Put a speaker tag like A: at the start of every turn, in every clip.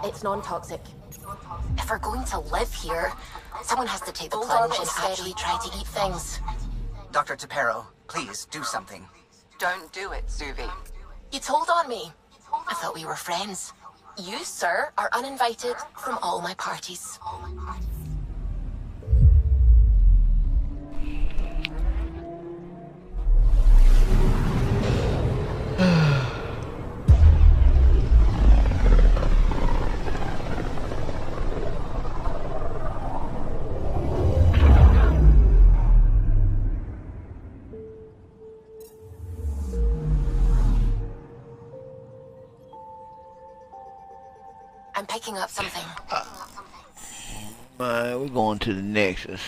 A: It's non-toxic. If we're going to live here, someone has to take the plunge and actually try to eat things.
B: Dr. Tapero, please do something.
C: Don't do it, Suvi.
A: You told on me. I thought we were friends. You, sir, are uninvited from all my parties. I'm picking up something.
D: We're going to the Nexus.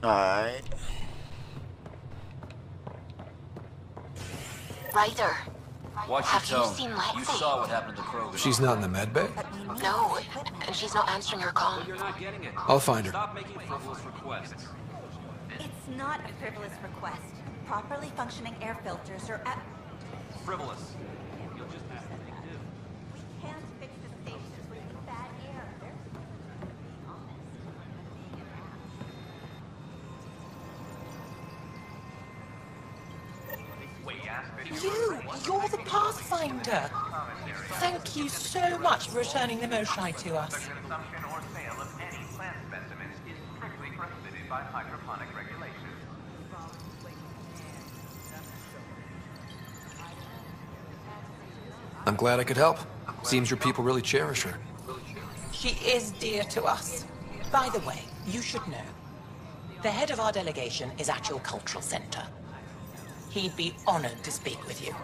D: Alright.
A: Ryder,
E: Watch
A: have
E: your
A: you
E: tone.
A: seen
E: You
A: Lexi?
E: saw what happened to the Krogan.
F: She's not in the med bay?
A: No, and she's not answering her call.
E: You're not getting it.
F: I'll find her.
E: Stop making frivolous requests.
G: It's not a frivolous request. Properly functioning air filters are at...
E: Frivolous. You'll just have to make do.
G: We can't fix the stations with the bad air. Being honest, being an
H: You're the Pathfinder. Thank you so much for returning the Moshai to us.
I: The consumption or sale of any plant specimens is strictly prohibited by hydroponic regulations.
F: I'm glad I could help. Seems your people really cherish her.
H: She is dear to us. By the way, you should know. The head of our delegation is at your cultural center. He'd be honored to speak with you.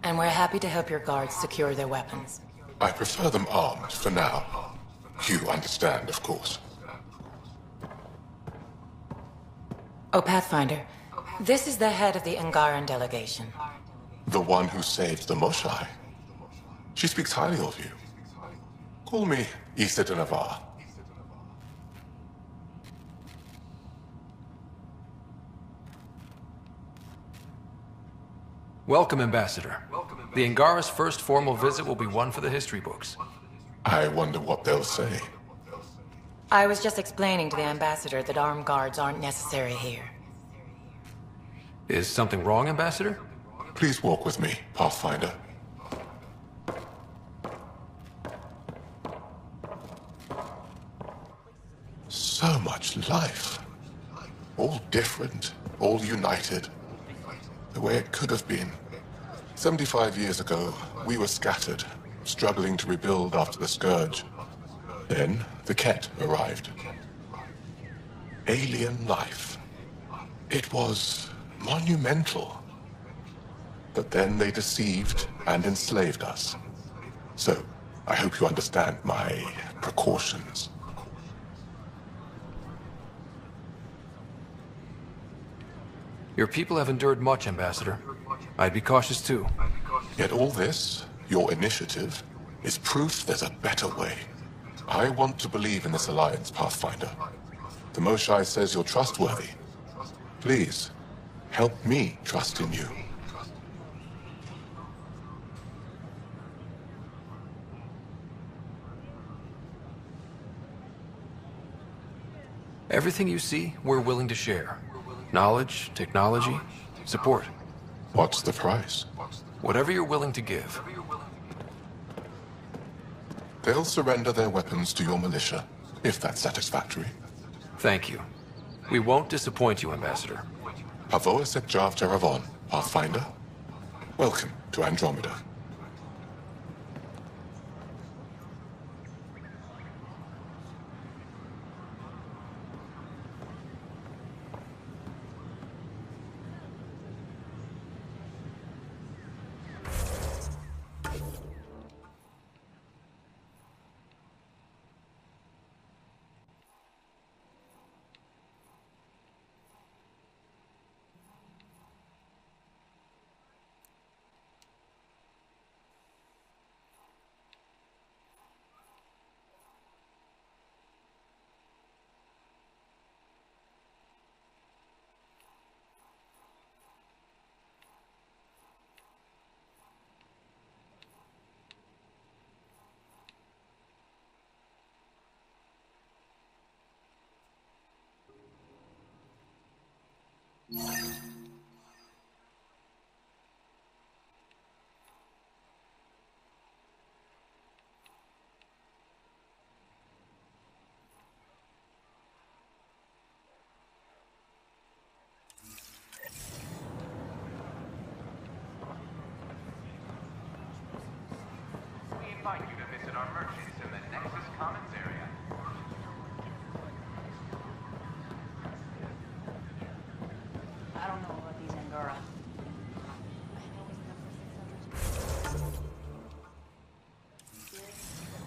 H: And we're happy to help your guards secure their weapons.
J: I prefer them armed for now. You understand, of course.
H: Oh, Pathfinder, this is the head of the Angaran delegation.
J: The one who saved the Moshai. She speaks highly of you. Call me Issa de Navarre.
F: Welcome, Ambassador. The Angara's first formal visit will be one for the history books.
J: I wonder what they'll say.
H: I was just explaining to the Ambassador that armed guards aren't necessary here.
F: Is something wrong, Ambassador?
J: Please walk with me, Pathfinder. So much life. All different, all united. The way it could have been. 75 years ago, we were scattered, struggling to rebuild after the Scourge. Then, the Ket arrived. Alien life. It was monumental. But then they deceived and enslaved us. So, I hope you understand my precautions.
F: Your people have endured much, Ambassador. I'd be cautious too.
J: Yet all this, your initiative, is proof there's a better way. I want to believe in this alliance, Pathfinder. The Moshai says you're trustworthy. Please, help me trust in you.
F: Everything you see, we're willing to share. Knowledge, technology, support.
J: What's the price?
F: Whatever you're willing to give.
J: They'll surrender their weapons to your militia, if that's satisfactory.
F: Thank you. We won't disappoint you, Ambassador.
J: Pavoa Sek Jav Jaravon, Pathfinder. Welcome to Andromeda.
I: We invite you to visit our merchants in the Nexus Commons area.
G: I don't know about these Angara.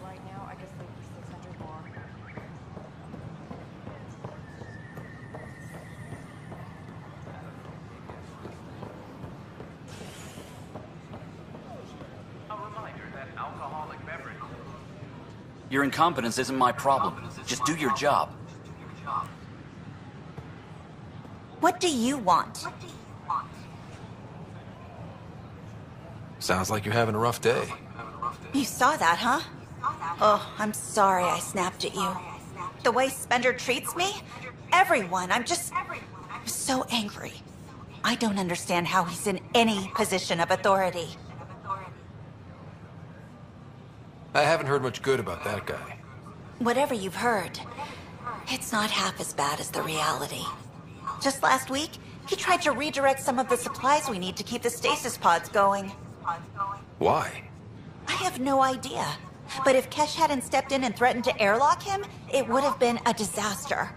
G: Right now, I guess they'd be 600 more.
I: A reminder that alcoholic beverage.
E: Your incompetence isn't my problem. Just do your job.
K: What do you want?
F: Sounds like you're having a rough day.
K: You saw that, huh? Oh, I'm sorry I snapped at you. The way Spender treats me? Everyone, I'm so angry. I don't understand how he's in any position of authority.
F: I haven't heard much good about that guy.
K: Whatever you've heard, it's not half as bad as the reality. Just last week, he tried to redirect some of the supplies we need to keep the stasis pods going.
F: Why?
K: I have no idea. But if Kesh hadn't stepped in and threatened to airlock him, it would have been a disaster.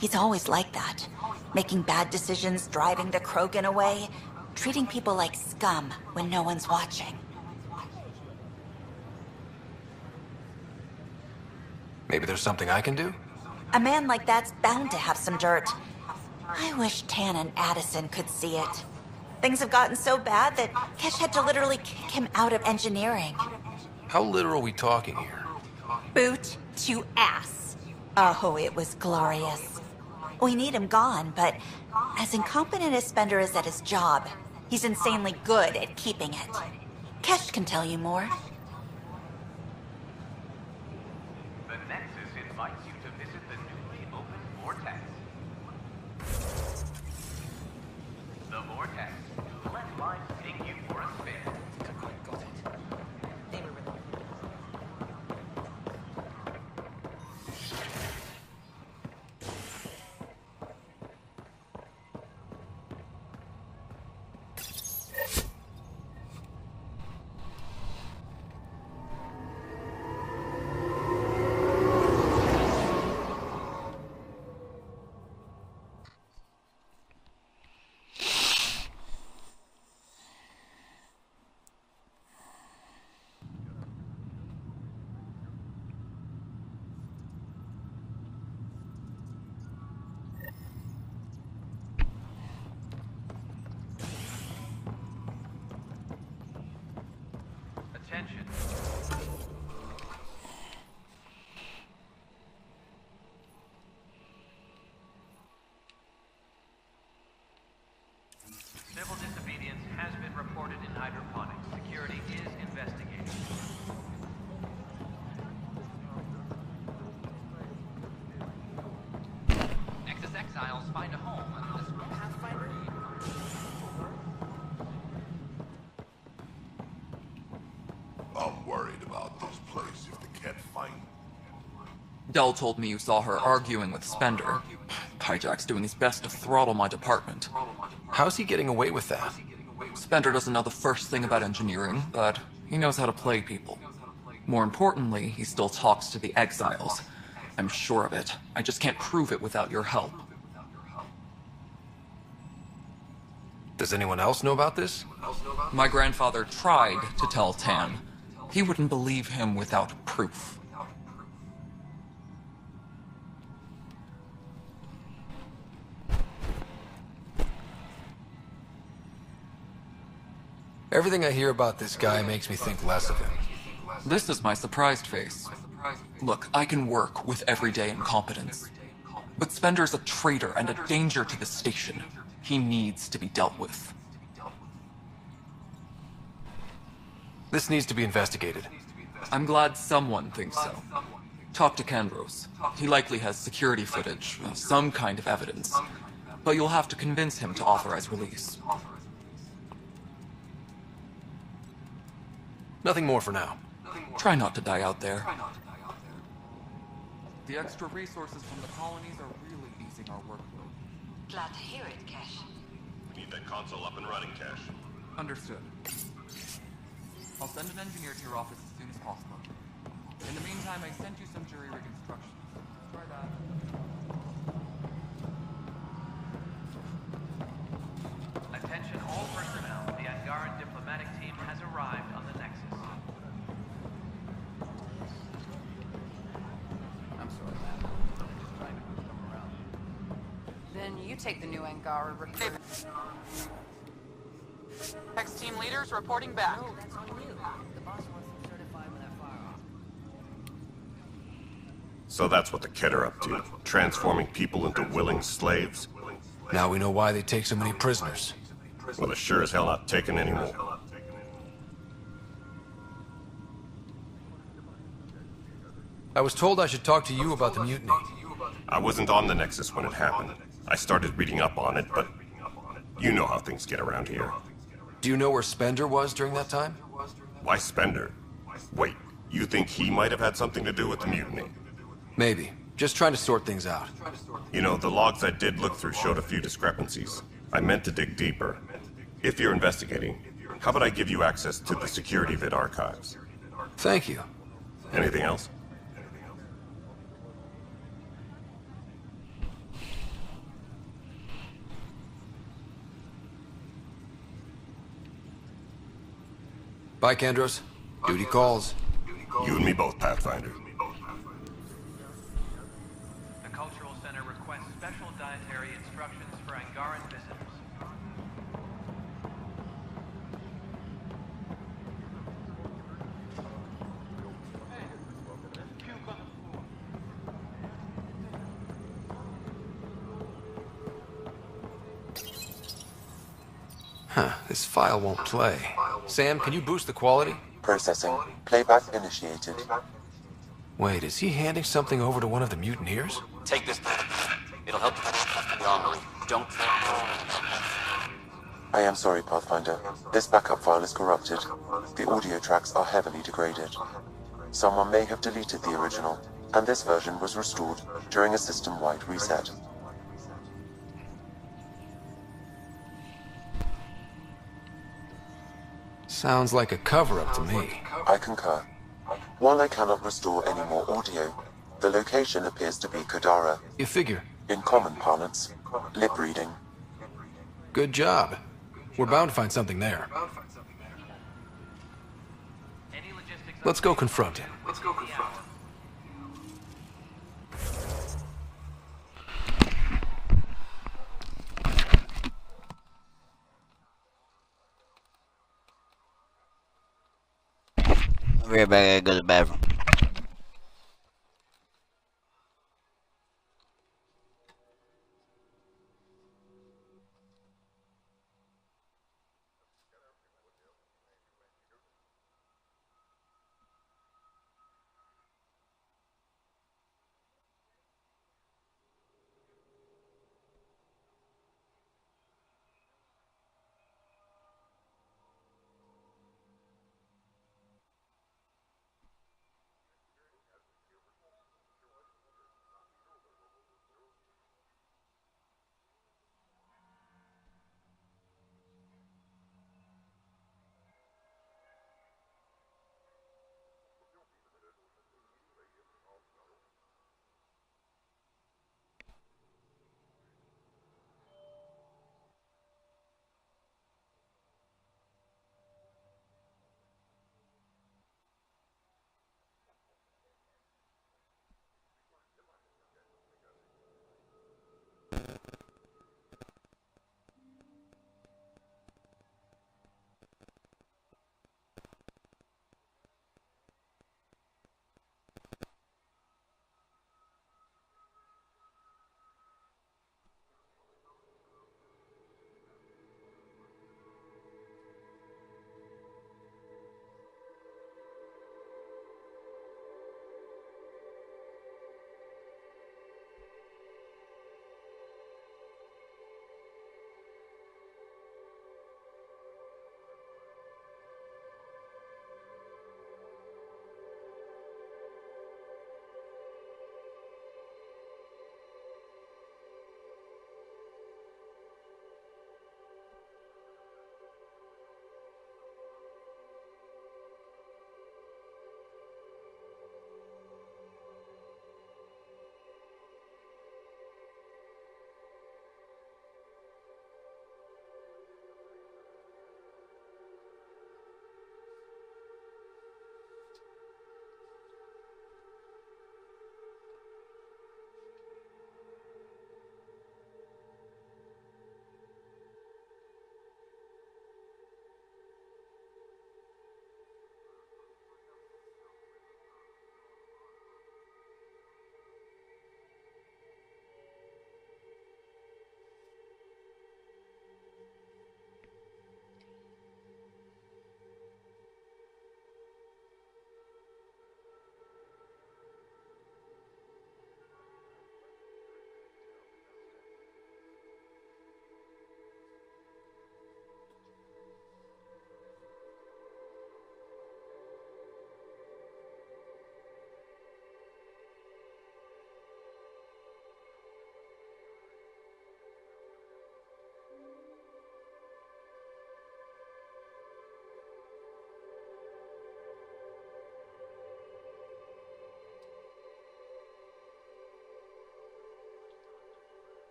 K: He's always like that. Making bad decisions, driving the Krogan away, treating people like scum when no one's watching.
F: Maybe there's something I can do?
K: A man like that's bound to have some dirt. I wish Tan and Addison could see it. Things have gotten so bad that Kesh had to literally kick him out of engineering.
F: How literal are we talking here?
K: Boot to ass. Oh, it was glorious. We need him gone, but as incompetent as Spender is at his job, he's insanely good at keeping it. Kesh can tell you more.
I: The Nexus invites you to visit the newly opened Vortex. The Vortex. Let life take you for a spin. Attention. Civil disobedience has been reported in hydroponics. Security is investigating. Nexus exiles find a home under this Pathfinder.
J: I'm worried about this place if they can't find me.
C: Dell told me you saw her arguing with Spender. Hijack's doing his best to throttle my department.
F: How's he getting away with that?
C: Spender doesn't know the first thing about engineering, but he knows how to play people. More importantly, he still talks to the exiles. I'm sure of it. I just can't prove it without your help.
F: Does anyone else know about this?
C: My grandfather tried to tell Tan. He wouldn't believe him without proof.
F: Everything I hear about this guy makes me think less of him.
C: This is my surprised face. Look, I can work with everyday incompetence. But Spender's a traitor and a danger to the station. He needs to be dealt with.
F: This needs to be investigated.
C: I'm glad someone thinks so. Talk to Kandros. He likely has security footage, some kind of evidence. But you'll have to convince him to authorize release.
F: Nothing more for now.
C: Try not to die out there. The extra resources from the colonies are really easing our workload.
A: Glad to hear it, Kesh.
L: We need that console up and running, Cash.
C: Understood. I'll send an engineer to your office as soon as possible. In the meantime, I sent you some jury rig instructions. Try that.
I: Attention all personnel. The Angaran diplomatic team has arrived on the Nexus.
C: I'm sorry, man. I'm just trying to move them around.
M: Then you take the new Angara recruit.
C: Team leaders reporting back.
M: No, that's on you. The boss wants them certified with that firearm.
L: So that's what the Kett are up to, transforming people into willing slaves?
F: Now we know why they take so many prisoners.
L: Well, they're sure as hell not taking any more.
F: I was told I should talk to you about the mutiny.
L: I wasn't on the Nexus when it happened. I started reading up on it, but you know how things get around here.
F: Do you know where Spender was during that time?
L: Why Spender? Wait, you think he might have had something to do with the mutiny?
F: Maybe. Just trying to sort things out.
L: You know, the logs I did look through showed a few discrepancies. I meant to dig deeper. If you're investigating, how about I give you access to the security vid archives?
F: Thank you.
L: Anything else?
F: Bye, Kandros. Duty calls.
L: You and me both, Pathfinder.
I: The Cultural Center requests special dietary instructions for Angaran visitors.
F: Huh, this file won't play. Sam, can you boost the quality?
N: Processing. Playback initiated.
F: Wait, is he handing something over to one of the mutineers?
E: Take this. It'll help the armory. Don't.
N: I am sorry, Pathfinder. This backup file is corrupted. The audio tracks are heavily degraded. Someone may have deleted the original, and this version was restored during a system-wide reset.
F: Sounds like a cover-up to me.
N: I concur. While I cannot restore any more audio, the location appears to be Kadara.
F: You figure.
N: In common parlance, lip reading.
F: Good job. We're bound to find something there. Let's go confront him.
D: I'll be right back. I gotta go to the bathroom.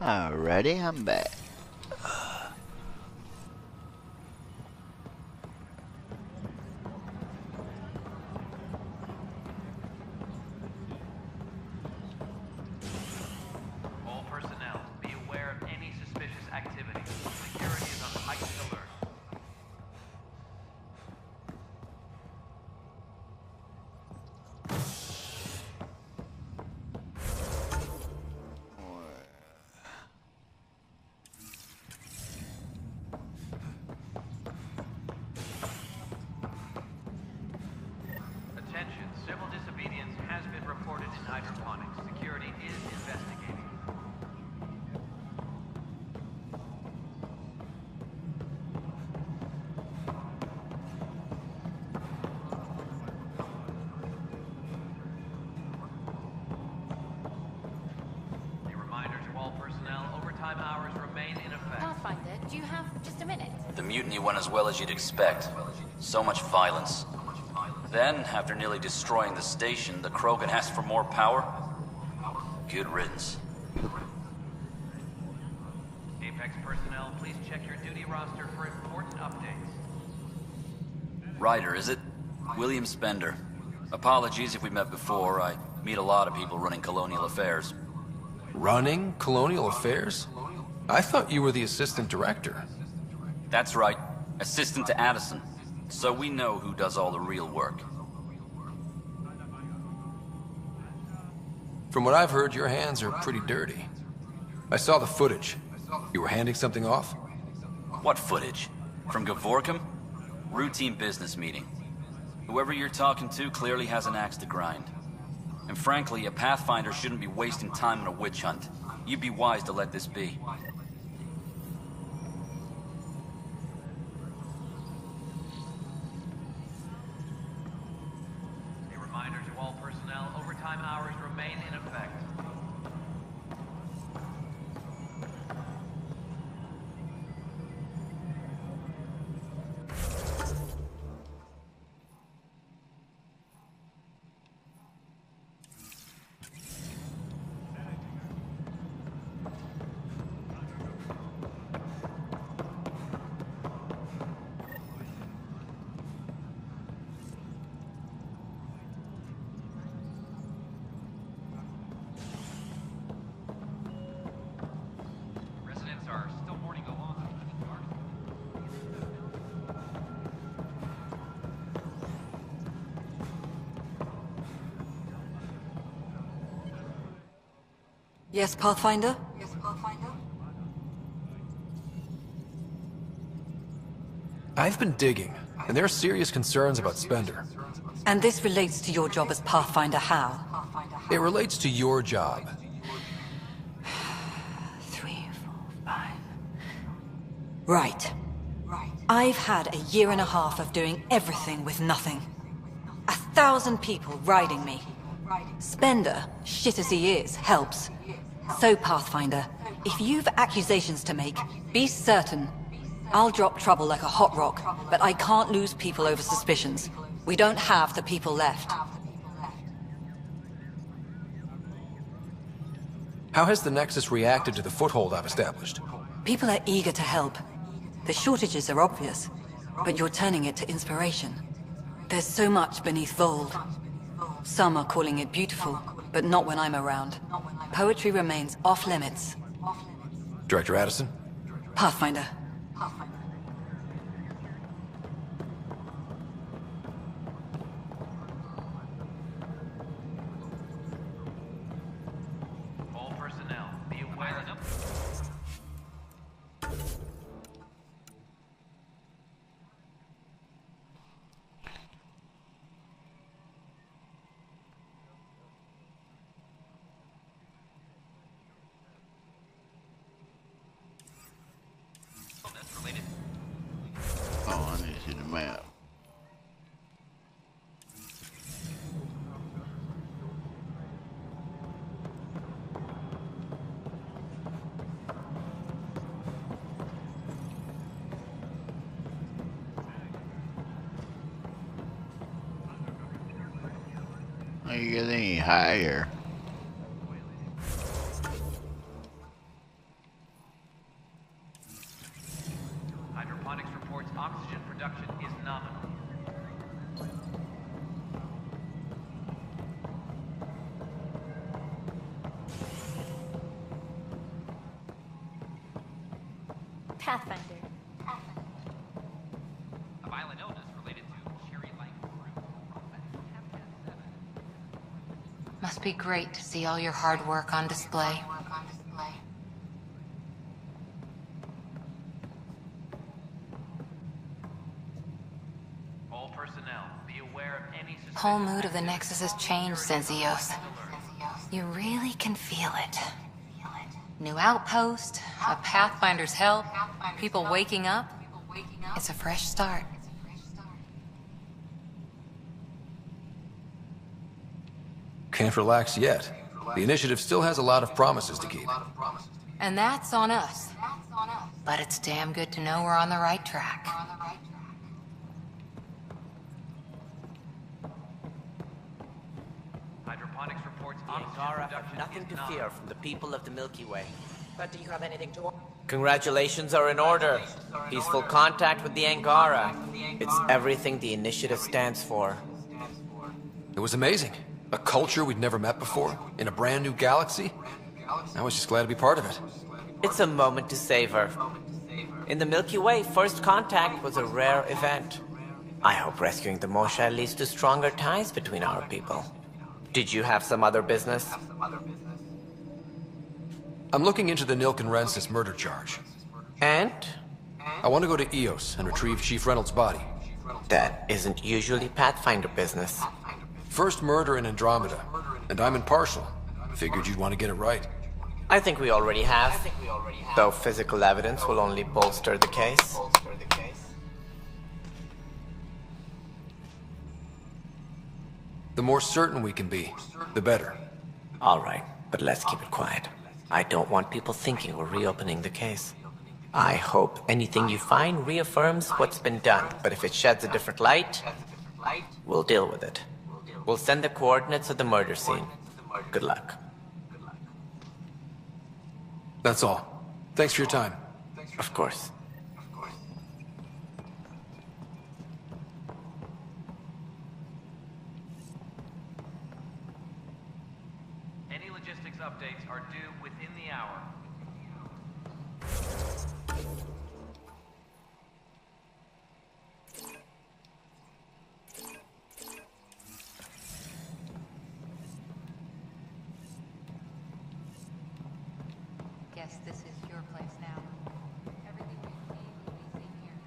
D: Alrighty, I'm back.
I: All personnel, be aware of any suspicious activity. Security is on heightened alert. Attention, civil disobedience has been reported in hydroponics. Security is investigating. A reminder to all personnel, overtime hours remain in effect.
A: Pathfinder, do you have just a minute?
E: The mutiny went as well as you'd expect. So much violence. Then, after nearly destroying the station, the Krogan asked for more power? Good riddance.
I: Apex personnel, please check your duty roster for important updates.
E: Ryder, is it? William Spender. Apologies if we met before. I meet a lot of people running colonial affairs.
F: Running colonial affairs? I thought you were the assistant director.
E: That's right. Assistant to Addison. So we know who does all the real work.
F: From what I've heard, your hands are pretty dirty. I saw the footage. You were handing something off?
E: What footage? From Gavorkum? Routine business meeting. Whoever you're talking to clearly has an axe to grind. And frankly, a Pathfinder shouldn't be wasting time on a witch hunt. You'd be wise to let this be.
I: A reminder to all personnel, overtime hours remain in effect. Residents are still mourning along.
O: Yes, Pathfinder?
F: I've been digging, and there are serious concerns about Spender.
O: And this relates to your job as Pathfinder how?
F: It relates to your job.
O: 3, 4, 5. Right. I've had a year and a half of doing everything with nothing. 1,000 people riding me. Spender, shit as he is, helps. So, Pathfinder, if you've accusations to make, be certain. I'll drop trouble like a hot rock, but I can't lose people over suspicions. We don't have the people left.
F: How has the Nexus reacted to the foothold I've established?
O: People are eager to help. The shortages are obvious, but you're turning it to inspiration. There's so much beneath Vold. Some are calling it beautiful, but not when I'm around. Poetry remains off-limits.
F: Director Addison?
O: Pathfinder.
I: All personnel, be aware of...
D: Oh, I need to see the map. How you get any higher?
G: Pathfinder.
I: A violent illness related to cherry-like fruit.
A: Must be great to see all your hard work on display.
I: All personnel, be aware of any
A: Whole mood of the Nexus has changed since EOS. You really can feel it. New outpost, a Pathfinder's help, people waking up. It's a fresh start.
F: Can't relax yet. The initiative still has a lot of promises to keep.
A: And that's on us. But it's damn good to know we're on the right track.
I: hydroponics reports
P: Angara have nothing to fear from the people of the Milky Way.
H: But do you have anything to...
P: Congratulations are in order. Peaceful contact with the Angara. It's everything the initiative stands for.
F: It was amazing. A culture we'd never met before, in a brand new galaxy. I was just glad to be part of it.
P: It's a moment to savor. In the Milky Way, first contact was a rare event. I hope rescuing the Mosha leads to stronger ties between our people. Did you have some other business?
F: I'm looking into the Nilkenrensis murder charge.
P: And?
F: I want to go to EOS and retrieve Chief Reynolds' body.
P: That isn't usually Pathfinder business.
F: First murder in Andromeda, and I'm impartial. Figured you'd want to get it right.
P: I think we already have, though physical evidence will only bolster the case.
F: The more certain we can be, the better.
P: All right, but let's keep it quiet. I don't want people thinking we're reopening the case. I hope anything you find reaffirms what's been done, but if it sheds a different light, we'll deal with it. We'll send the coordinates of the murder scene. Good luck.
F: That's all. Thanks for your time.
P: Of course.
I: Any logistics updates are due within the hour.
A: Guess this is your place now. Everything we need will be seen here.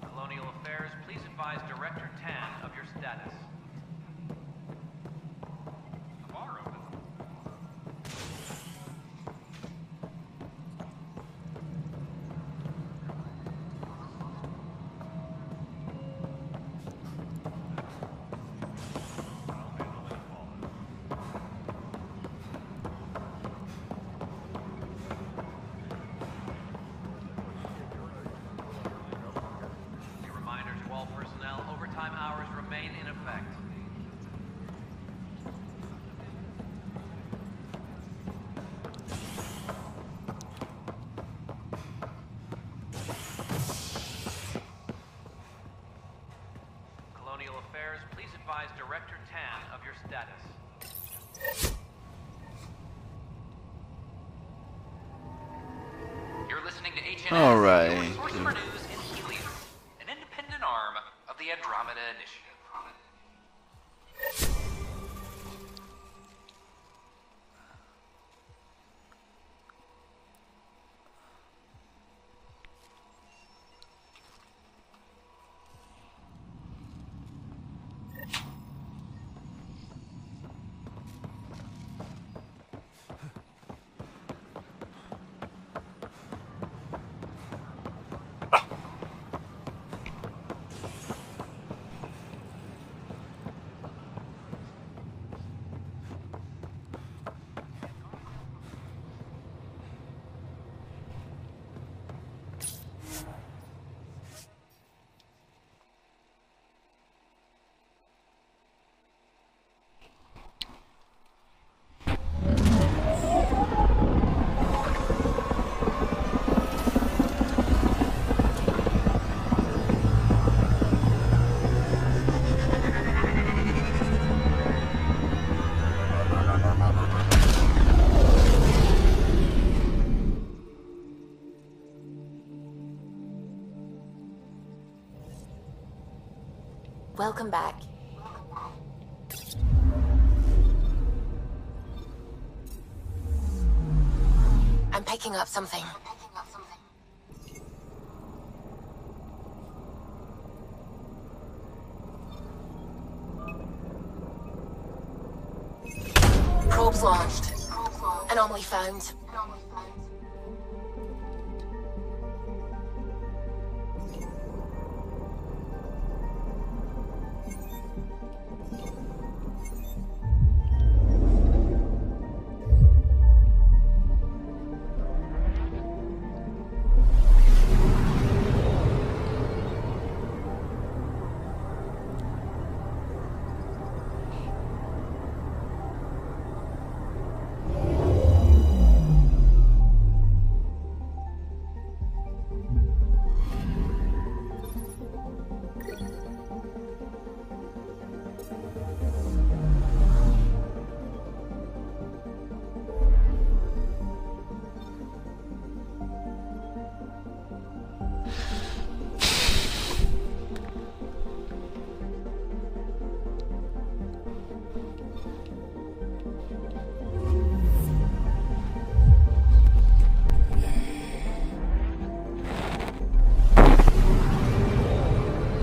I: Colonial Affairs, please advise Director Tan of your status. The bar open. A reminder to all personnel, overtime hours remain in effect. Colonial Affairs, please advise Director Tan of your status. You're listening to HNS,
D: All right.
I: your source for news in Helium, an independent arm of the Andromeda Initiative.
A: Welcome back. I'm picking up something. Probes launched. Anomaly found.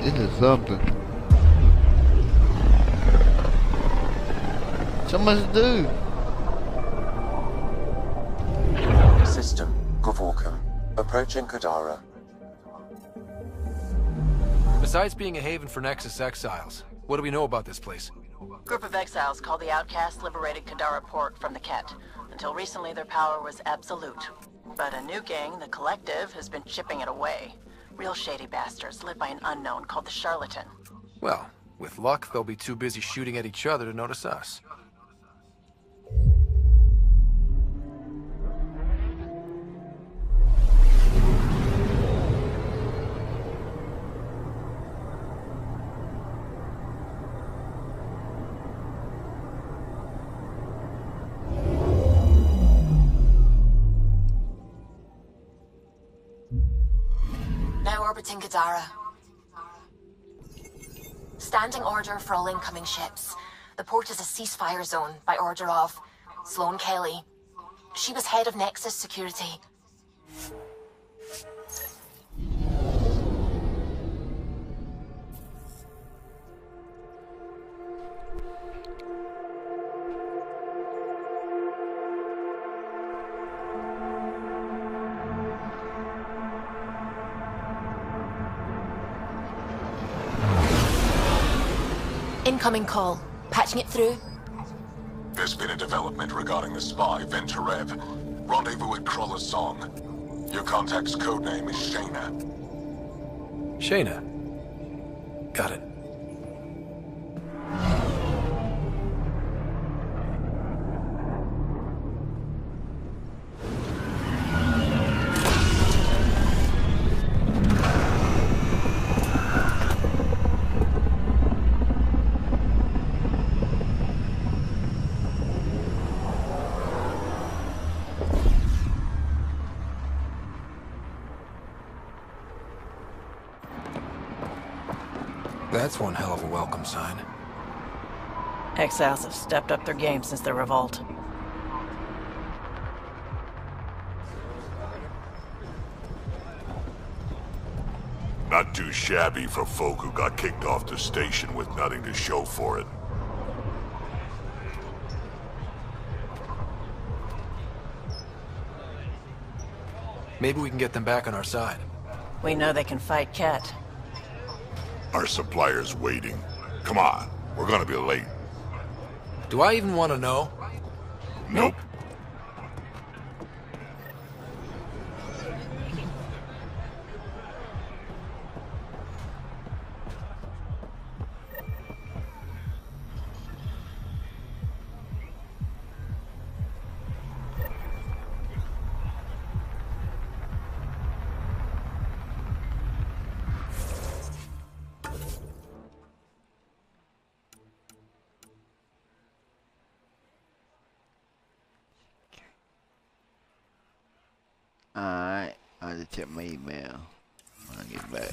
Q: This is something. So much to do.
N: System, Gavorkum. Approaching Kadara.
F: Besides being a haven for Nexus exiles, what do we know about this place?
R: Group of exiles called the Outcasts liberated Kadara port from the Ket. Until recently, their power was absolute. But a new gang, the Collective, has been chipping it away. Real shady bastards, led by an unknown called the Charlatan.
F: Well, with luck, they'll be too busy shooting at each other to notice us.
A: Now orbiting Kadara. Standing order for all incoming ships. The port is a ceasefire zone by order of Sloane Kelly. She was head of Nexus security. Incoming call. Patching it through.
J: There's been a development regarding the spy, Venturev. Rendezvous at Crawler's Song. Your contact's codename is Shayna.
F: Shayna. Got it. That's one hell of a welcome sign.
R: Exiles have stepped up their game since their revolt.
J: Not too shabby for folk who got kicked off the station with nothing to show for it.
F: Maybe we can get them back on our side.
R: We know they can fight Ket.
J: Our supplier's waiting. Come on, we're gonna be late.
F: Do I even want to know?
J: Nope.
Q: Alright, I have to check my email when I get back.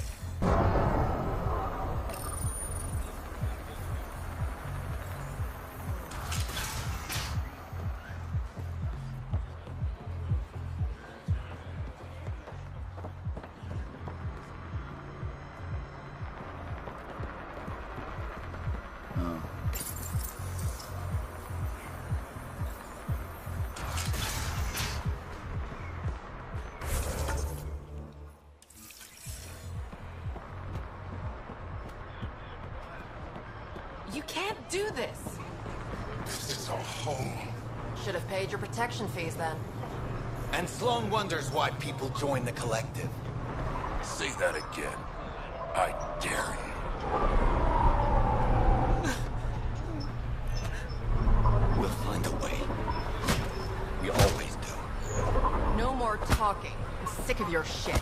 S: You can't do this.
J: This is our home.
S: Should have paid your protection fees then.
T: And Sloan wonders why people join the collective.
U: Say that again. I dare you.
T: We'll find a way. We always do.
S: No more talking. I'm sick of your shit.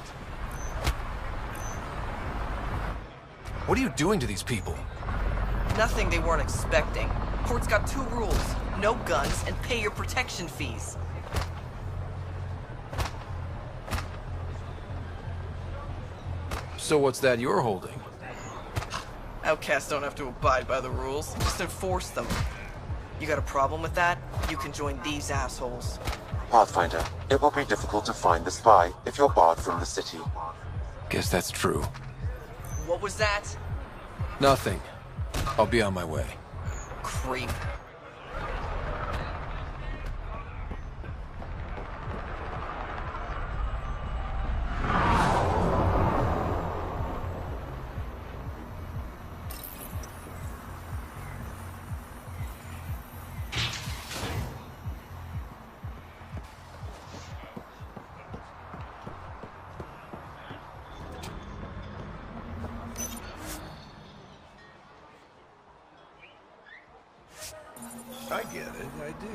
F: What are you doing to these people?
V: Nothing they weren't expecting. Court's got 2 rules. No guns and pay your protection fees.
F: So what's that you're holding?
V: Outcasts don't have to abide by the rules, just enforce them. You got a problem with that? You can join these assholes.
N: Pathfinder, it will be difficult to find the spy if you're barred from the city.
F: Guess that's true.
V: What was that?
F: Nothing. I'll be on my way.
V: Creep.
U: I get it, I do.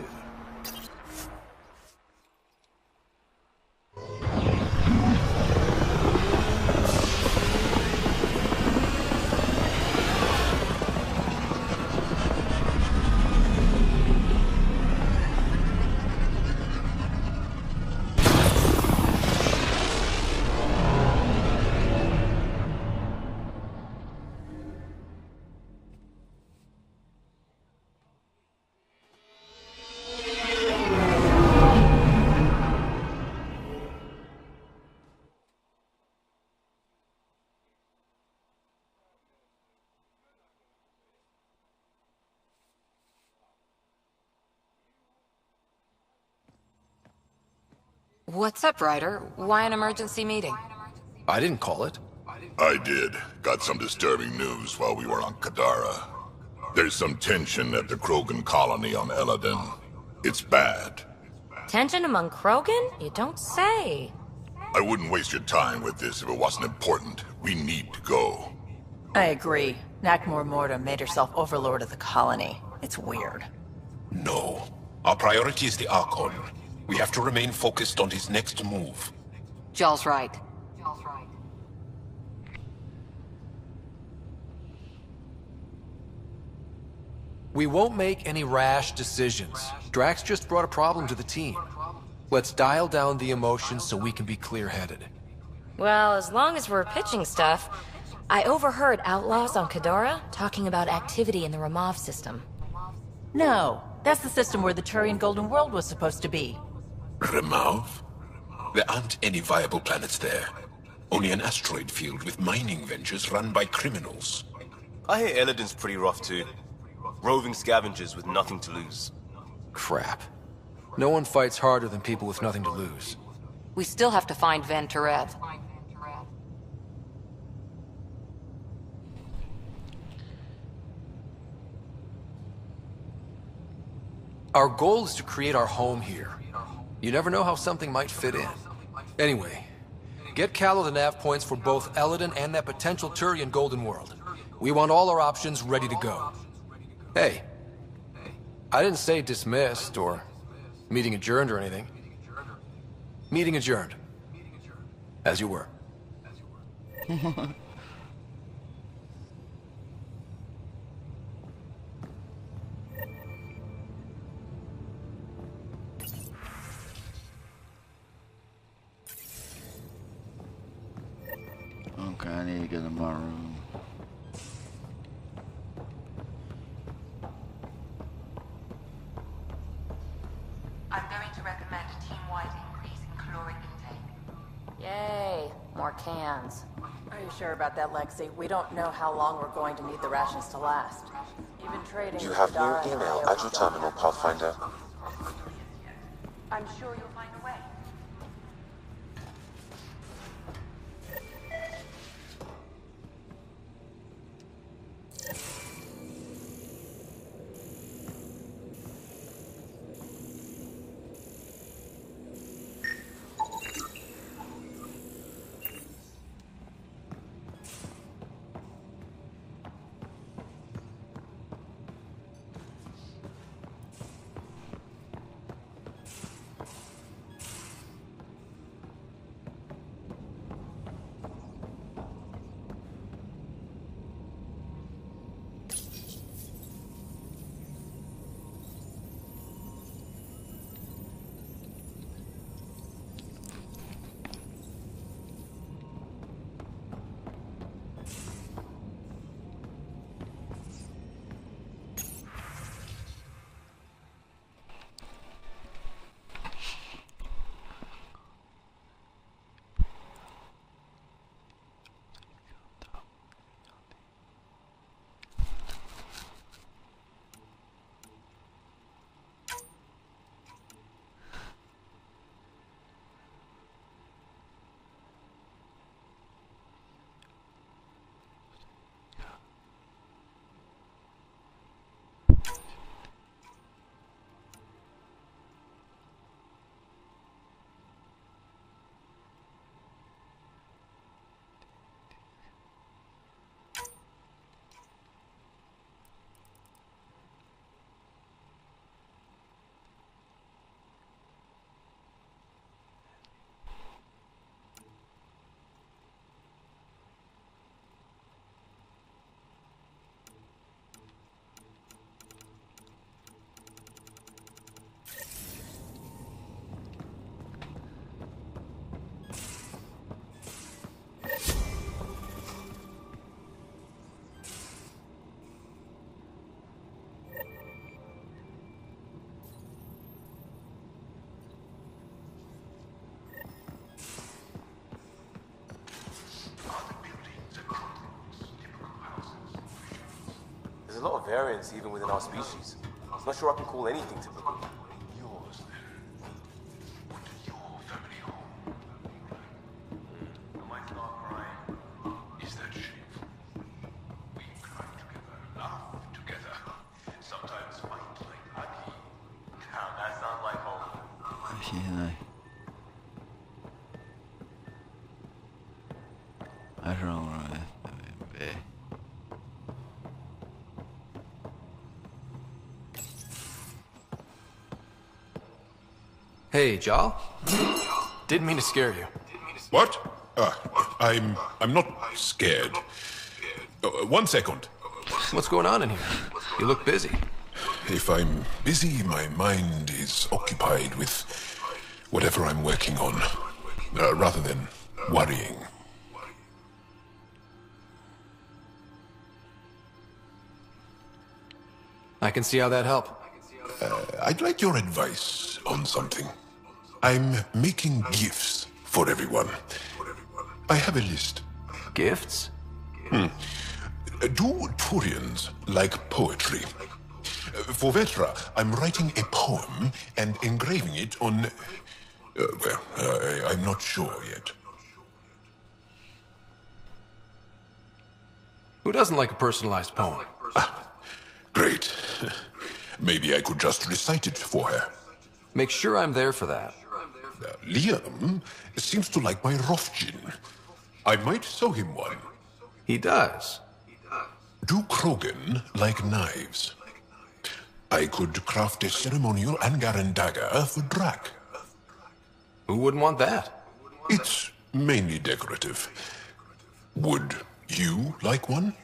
A: What's up, Ryder? Why an emergency meeting?
F: I didn't call it.
U: I did. Got some disturbing news while we were on Kadara. There's some tension at the Krogan colony on Eladin. It's bad.
A: Tension among Krogan? You don't say.
U: I wouldn't waste your time with this if it wasn't important. We need to go.
R: I agree. Nakmor Morta made herself overlord of the colony. It's weird.
U: No. Our priority is the Archon. We have to remain focused on his next move.
A: Jall's right.
F: We won't make any rash decisions. Drax just brought a problem to the team. Let's dial down the emotions so we can be clear-headed.
A: Well, as long as we're pitching stuff, I overheard outlaws on Kadara talking about activity in the Ramov system.
R: No, that's the system where the Turian Golden World was supposed to be.
U: Remov? There aren't any viable planets there. Only an asteroid field with mining ventures run by criminals.
W: I hear Eladin's pretty rough too. Roving scavengers with nothing to lose.
F: Crap. No one fights harder than people with nothing to lose.
A: We still have to find Van Terev.
F: Our goal is to create our home here. You never know how something might fit in. Anyway, get Callow the nav points for both Eladin and that potential Turian Golden World. We want all our options ready to go. Hey, I didn't say dismissed or meeting adjourned or anything. Meeting adjourned. As you were.
Q: Okay, I need to get in my room.
A: I'm going to recommend a team-wide increase in caloric intake. Yay, more cans.
R: Are you sure about that, Lexi? We don't know how long we're going to need the rations to last. Even trading
N: You
R: with
N: have new
R: Kadara and
N: email
R: Io
N: at your terminal, Pathfinder.
A: I'm sure you'll find a way.
W: a lot of variance even within our species. I'm not sure I can call anything typical.
J: Yours, then. What is your family home?
I: I might start crying.
J: Is that shameful? We cry together, laugh together, sometimes fight like Aggie.
I: Now, that sounds like home.
Q: Imagina. I don't know.
F: Hey, Jal. Didn't mean to scare you.
J: What? I'm not scared. 1 second.
F: What's going on in here? You look busy.
J: If I'm busy, my mind is occupied with whatever I'm working on, rather than worrying.
F: I can see how that helped.
J: I'd like your advice on something. I'm making gifts for everyone. I have a list.
F: Gifts?
J: Do Turians like poetry? For Vetra, I'm writing a poem and engraving it on... I'm not sure yet.
F: Who doesn't like a personalized poem?
J: Great. Maybe I could just recite it for her.
F: Make sure I'm there for that.
J: Liam seems to like my Rofgin. I might sew him one.
F: He does.
J: Do Krogan like knives? I could craft a ceremonial Angaran dagger for Drac.
F: Who wouldn't want that?
J: It's mainly decorative. Would you like one?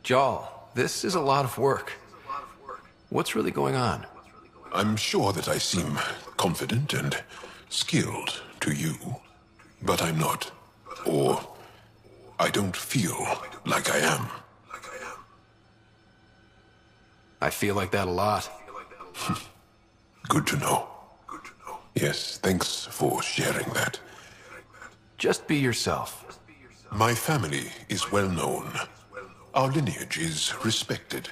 F: Jal, this is a lot of work. What's really going on?
J: I'm sure that I seem confident and skilled to you, but I'm not. Or I don't feel like I am.
F: I feel like that a lot.
J: Good to know. Yes, thanks for sharing that.
F: Just be yourself.
J: My family is well known. Our lineage is respected,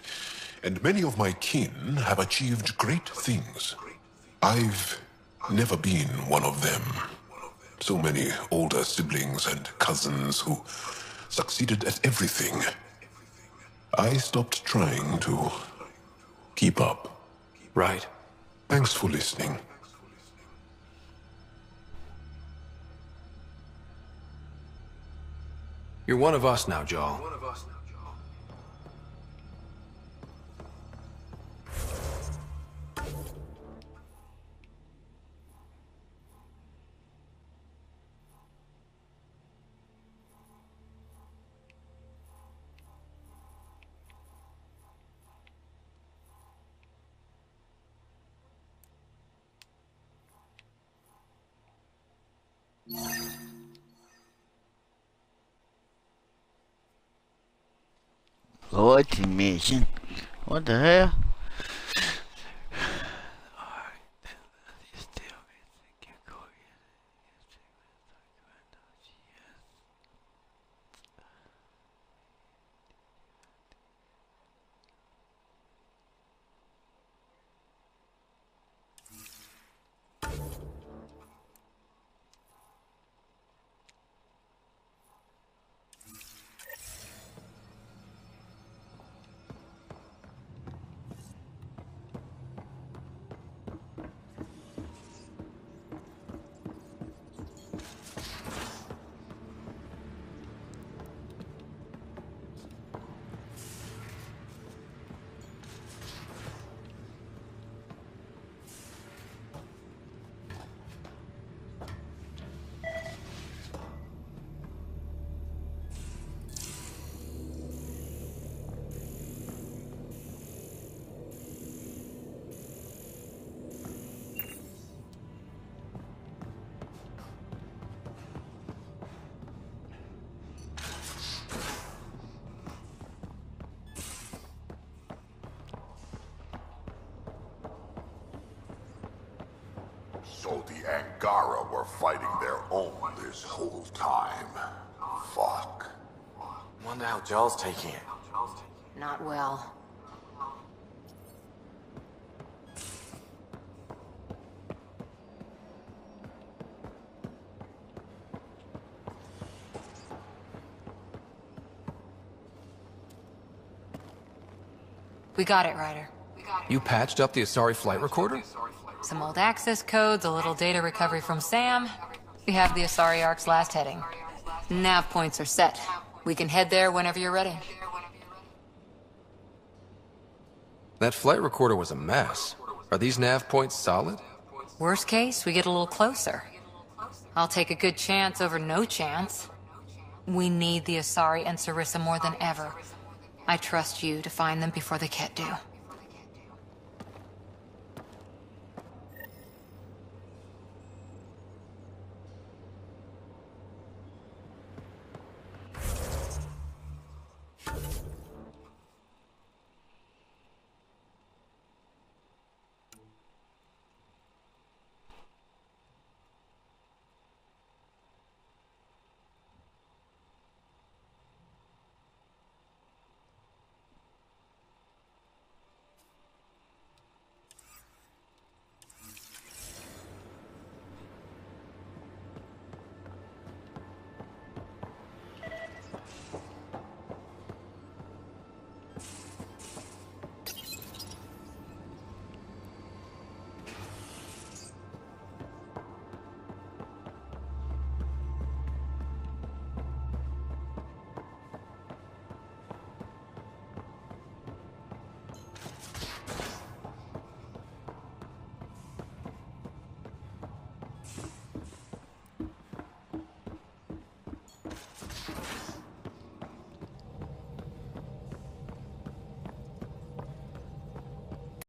J: and many of my kin have achieved great things. I've never been one of them. So many older siblings and cousins who succeeded at everything. I stopped trying to keep up.
F: Right.
J: Thanks for listening.
F: You're one of us now, Jal.
Q: What mission? What the hell?
U: So the Angara were fighting their own this whole time. Fuck.
P: Wonder how Jal's taking it.
A: Not well. We got it, Ryder.
F: You patched up the Asari flight recorder?
A: Some old access codes, a little data recovery from Sam. We have the Asari Ark's last heading. Nav points are set. We can head there whenever you're ready.
F: That flight recorder was a mess. Are these nav points solid?
A: Worst case, we get a little closer. I'll take a good chance over no chance. We need the Asari and Sarissa more than ever. I trust you to find them before the Ket do.